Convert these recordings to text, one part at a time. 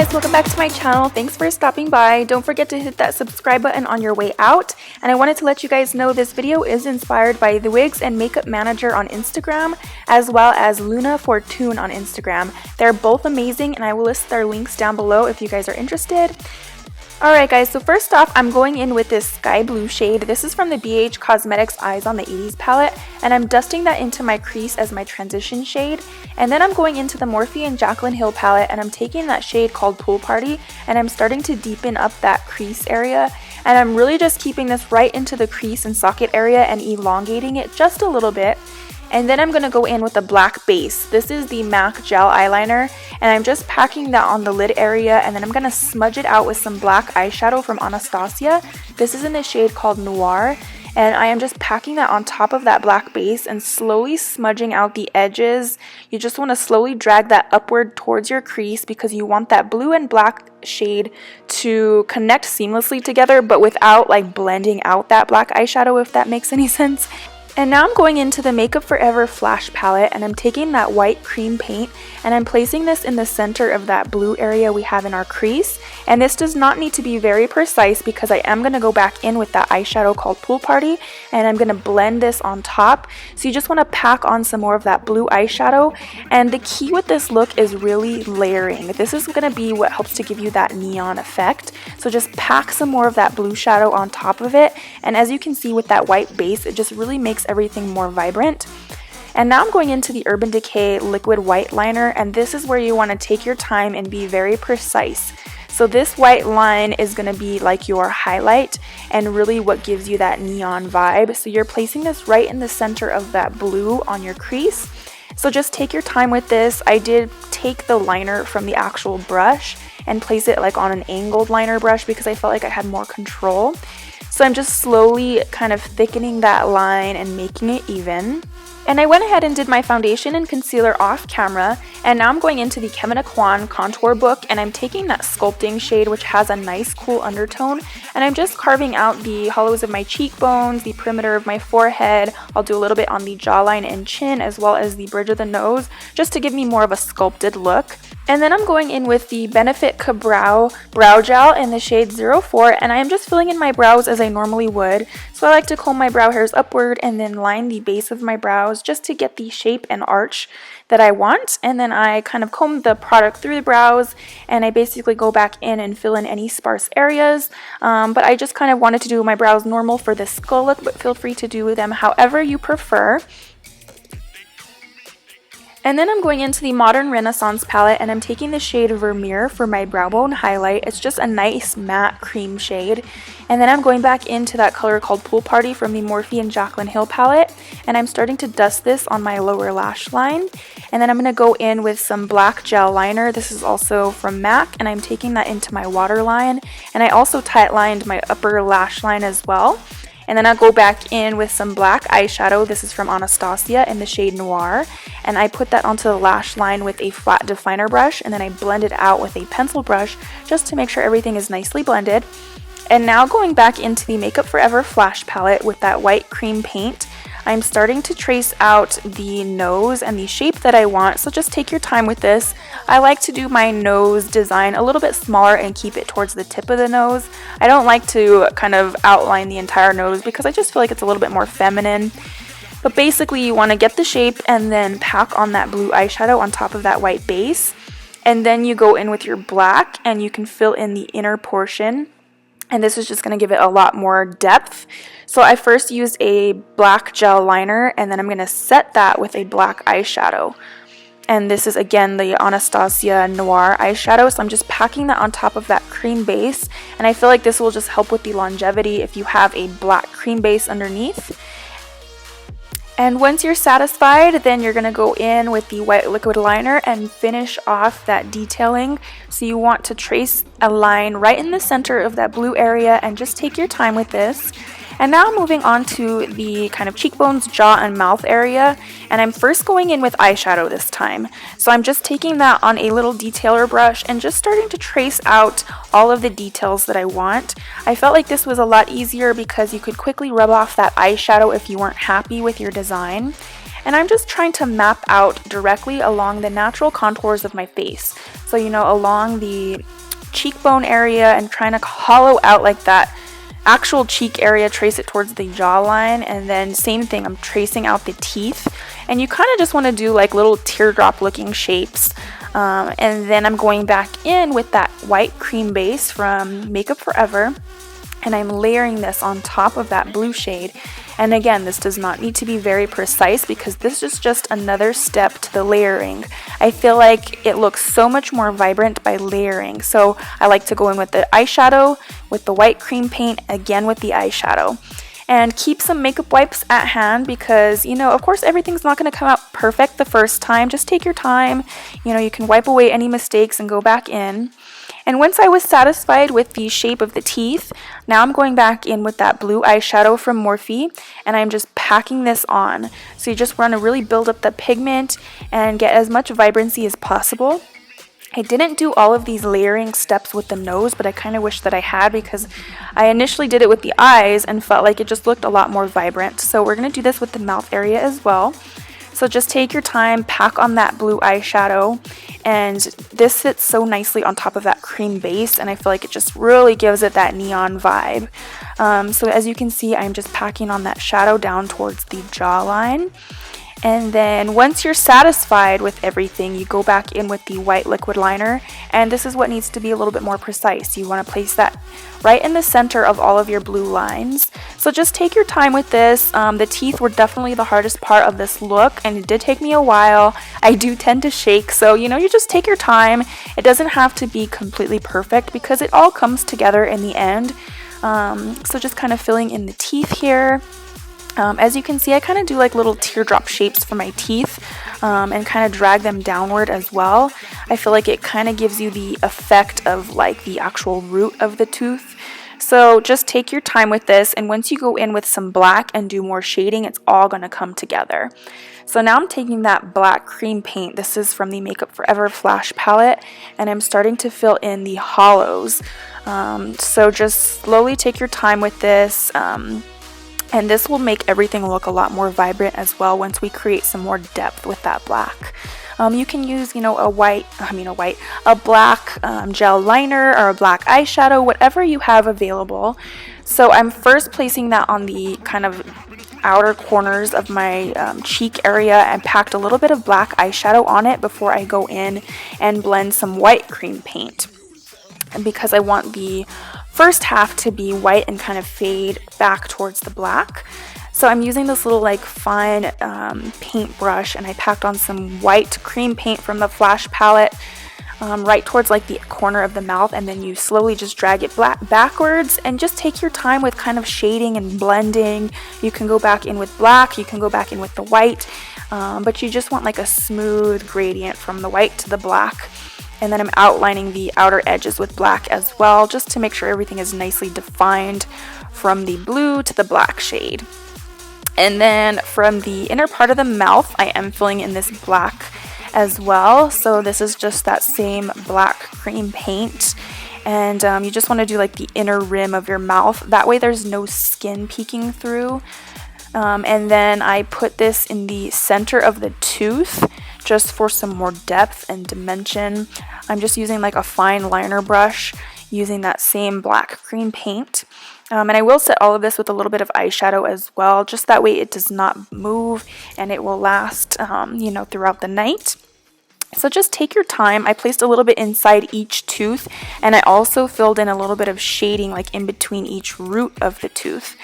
guys, welcome back to my channel. Thanks for stopping by. Don't forget to hit that subscribe button on your way out. And I wanted to let you guys know this video is inspired by the Wigs and Makeup Manager on Instagram, as well as Luna Fortune on Instagram. They're both amazing, and I will list their links down below if you guys are interested. Alright guys, so first off, I'm going in with this sky blue shade. This is from the BH Cosmetics Eyes on the 80s palette, and I'm dusting that into my crease as my transition shade. And then I'm going into the Morphe and Jaclyn Hill palette, and I'm taking that shade called Pool Party, and I'm starting to deepen up that crease area. And I'm really just keeping this right into the crease and socket area and elongating it just a little bit. And then I'm going to go in with a black base. This is the MAC Gel Eyeliner, and I'm just packing that on the lid area, and then I'm going to smudge it out with some black eyeshadow from Anastasia. This is in the shade called Noir, and I am just packing that on top of that black base and slowly smudging out the edges. You just want to slowly drag that upward towards your crease because you want that blue and black shade to connect seamlessly together, but without like blending out that black eyeshadow, if that makes any sense. And now I'm going into the Makeup Forever Flash palette, and I'm taking that white cream paint and I'm placing this in the center of that blue area we have in our crease. And this does not need to be very precise because I am going to go back in with that eyeshadow called Pool Party, and I'm going to blend this on top. So you just want to pack on some more of that blue eyeshadow, and the key with this look is really layering. This is going to be what helps to give you that neon effect. So just pack some more of that blue shadow on top of it, and as you can see with that white base, it just really makes everything more vibrant. And now I'm going into the Urban Decay liquid white liner, and this is where you want to take your time and be very precise. So this white line is going to be like your highlight and really what gives you that neon vibe. So you're placing this right in the center of that blue on your crease. So just take your time with this. I did take the liner from the actual brush and place it like on an angled liner brush because I felt like I had more control. So I'm just slowly kind of thickening that line and making it even. And I went ahead and did my foundation and concealer off camera, and now I'm going into the Kevyn Aucoin contour book, and I'm taking that sculpting shade which has a nice cool undertone, and I'm just carving out the hollows of my cheekbones, the perimeter of my forehead. I'll do a little bit on the jawline and chin as well as the bridge of the nose just to give me more of a sculpted look. And then I'm going in with the Benefit Ka-Brow Brow Gel in the shade 04, and I am just filling in my brows as I normally would. So I like to comb my brow hairs upward and then line the base of my brows just to get the shape and arch that I want. And then I kind of comb the product through the brows, and I basically go back in and fill in any sparse areas. But I just kind of wanted to do my brows normal for this skull look, but feel free to do them however you prefer. And then I'm going into the Modern Renaissance palette, and I'm taking the shade Vermeer for my brow bone highlight. It's just a nice matte cream shade. And then I'm going back into that color called Pool Party from the Morphe and Jaclyn Hill palette, and I'm starting to dust this on my lower lash line. And then I'm going to go in with some black gel liner. This is also from MAC, and I'm taking that into my waterline. And I also tight lined my upper lash line as well. And then I'll go back in with some black eyeshadow. This is from Anastasia in the shade Noir. And I put that onto the lash line with a flat definer brush, and then I blend it out with a pencil brush just to make sure everything is nicely blended. And now going back into the Makeup Forever Flash palette with that white cream paint, I'm starting to trace out the nose and the shape that I want, so just take your time with this. I like to do my nose design a little bit smaller and keep it towards the tip of the nose. I don't like to kind of outline the entire nose because I just feel like it's a little bit more feminine. But basically you want to get the shape and then pack on that blue eyeshadow on top of that white base. And then you go in with your black and you can fill in the inner portion. And this is just going to give it a lot more depth. So I first used a black gel liner, and then I'm going to set that with a black eyeshadow. And this is again the Anastasia Noir eyeshadow, so I'm just packing that on top of that cream base. And I feel like this will just help with the longevity if you have a black cream base underneath. And once you're satisfied, then you're going to go in with the white liquid liner and finish off that detailing. So you want to trace a line right in the center of that blue area and just take your time with this. And now moving on to the kind of cheekbones, jaw, and mouth area. And I'm first going in with eyeshadow this time. So I'm just taking that on a little detailer brush and just starting to trace out all of the details that I want. I felt like this was a lot easier because you could quickly rub off that eyeshadow if you weren't happy with your design. and I'm just trying to map out directly along the natural contours of my face. So, you know, along the cheekbone area and trying to hollow out like that actual cheek area, trace it towards the jawline, and then same thing, I'm tracing out the teeth. And you kind of just want to do like little teardrop looking shapes. And then I'm going back in with that white cream base from Makeup Forever, and I'm layering this on top of that blue shade. And again, this does not need to be very precise because this is just another step to the layering. I feel like it looks so much more vibrant by layering. So I like to go in with the eyeshadow, with the white cream paint, again with the eyeshadow. And keep some makeup wipes at hand because, you know, of course everything's not going to come out perfect the first time. Just take your time. You know, you can wipe away any mistakes and go back in. And once I was satisfied with the shape of the teeth, now I'm going back in with that blue eyeshadow from Morphe, and I'm just packing this on. So you just want to really build up the pigment and get as much vibrancy as possible. I didn't do all of these layering steps with the nose, but I kind of wish that I had because I initially did it with the eyes and felt like it just looked a lot more vibrant. So we're going to do this with the mouth area as well. So just take your time, pack on that blue eyeshadow, and this sits so nicely on top of that cream base, and I feel like it just really gives it that neon vibe. So as you can see, I'm just packing on that shadow down towards the jawline. And then once you're satisfied with everything, you go back in with the white liquid liner, and this is what needs to be a little bit more precise. You want to place that right in the center of all of your blue lines. So just take your time with this. The teeth were definitely the hardest part of this look, and it did take me a while. I do tend to shake, so you know, you just take your time. It doesn't have to be completely perfect because it all comes together in the end. So just kind of filling in the teeth here. As you can see, I kind of do like little teardrop shapes for my teeth and kind of drag them downward as well. I feel like it kind of gives you the effect of like the actual root of the tooth. So just take your time with this, and once you go in with some black and do more shading, it's all going to come together. So now I'm taking that black cream paint. This is from the Makeup Forever Flash palette, and I'm starting to fill in the hollows. So just slowly take your time with this. And this will make everything look a lot more vibrant as well once we create some more depth with that black. You can use, you know, a black gel liner or a black eyeshadow, whatever you have available. So I'm first placing that on the kind of outer corners of my cheek area and packed a little bit of black eyeshadow on it before I go in and blend some white cream paint. And because I want the first half to be white and kind of fade back towards the black. So I'm using this little like fine paint brush, and I packed on some white cream paint from the Flash palette right towards like the corner of the mouth, and then you slowly just drag it backwards and just take your time with kind of shading and blending. You can go back in with black, you can go back in with the white, but you just want like a smooth gradient from the white to the black. And then I'm outlining the outer edges with black as well, just to make sure everything is nicely defined from the blue to the black shade. And then from the inner part of the mouth, I am filling in this black as well. So this is just that same black cream paint. And you just want to do like the inner rim of your mouth. That way there's no skin peeking through. And then I put this in the center of the tooth just for some more depth and dimension. I'm just using like a fine liner brush using that same black cream paint. And I will set all of this with a little bit of eyeshadow as well, just that way it does not move and it will last, you know, throughout the night. So just take your time. I placed a little bit inside each tooth, and I also filled in a little bit of shading like in between each root of the tooth.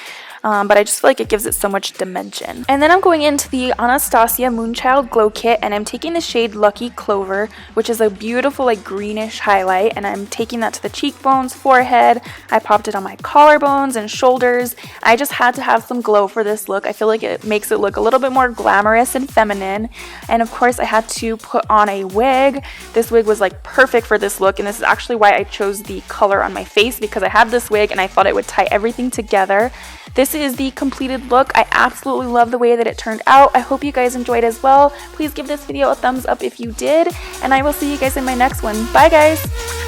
But I just feel like it gives it so much dimension. And then I'm going into the Anastasia Moonchild Glow Kit, and I'm taking the shade Lucky Clover, which is a beautiful like greenish highlight, and I'm taking that to the cheekbones, forehead. I popped it on my collarbones and shoulders. I just had to have some glow for this look. I feel like it makes it look a little bit more glamorous and feminine. And of course I had to put on a wig. This wig was like perfect for this look, and this is actually why I chose the color on my face, because I had this wig and I thought it would tie everything together. This is the completed look. I absolutely love the way that it turned out. I hope you guys enjoyed as well. Please give this video a thumbs up if you did, and I will see you guys in my next one. Bye guys!